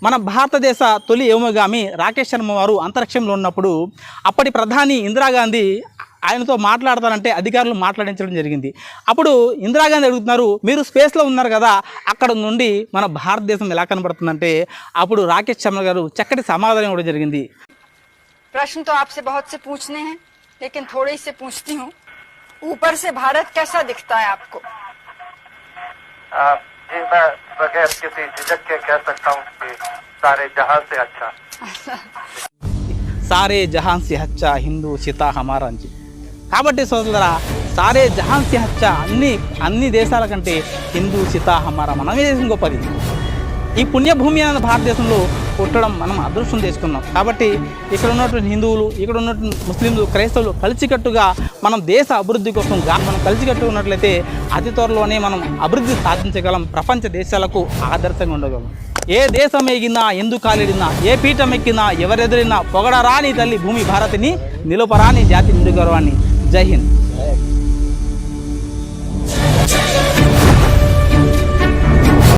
మన భారతదేశ తొలి వ్యోమగామి రాకేష్ శర్మ వారు అంతరిక్షంలో ఉన్నప్పుడు అప్పటి ప్రధాని ఇందిరాగాంధీ ఆయనతో మాట్లాడతానంటే అధికారులు మాట్లాడించడం జరిగింది. అప్పుడు ఇందిరాగాంధీ అడుగుతున్నారు, మీరు స్పేస్లో ఉన్నారు కదా, అక్కడ నుండి మన భారతదేశం ఎలా కనబడుతుందంటే అప్పుడు రాకేష్ శర్మ గారు చక్కటి సమాధానం ఇవ్వడం జరిగింది. प्रश्न तो आपसे बहुत से पूछने हैं, लेकिन थोड़े से पूछती हूँ. ऊपर से भारत कैसा दिखता है आपको? जी मैं बगैर किसी झिझक के कह सकता हूँ कि सारे जहां से अच्छा. సారే జహాన్ సి హచ్చా హిందూ సీతా హమారా అని. కాబట్టి సోదరులారా, సారే జహాన్ సి హచ్చా అన్ని దేశాల కంటే హిందూ సీతా హమారా మన దేశం గొప్పది. ఈ పుణ్యభూమి అనే భారతదేశంలో పుట్టడం మనం అదృష్టం చేసుకున్నాం. కాబట్టి ఇక్కడ ఉన్నటువంటి హిందువులు, ఇక్కడ ఉన్నటువంటి ముస్లింలు, క్రైస్తవులు కలిసికట్టుగా మనం దేశ అభివృద్ధి కోసం మనం కలిసికట్టుగా ఉన్నట్లయితే అతి త్వరలోనే మనం అభివృద్ధి సాధించగలం, ప్రపంచ దేశాలకు ఆదర్శంగా ఉండగలం. ఏ దేశం ఎగినా, ఎందు కాలిడినా, ఏ పీఠం ఎక్కినా, ఎవరెదిరినా పొగడరాని తల్లి భూమి భారతిని, నిలుపరాని జాతి నిండు గౌరవాన్ని. జై హింద్.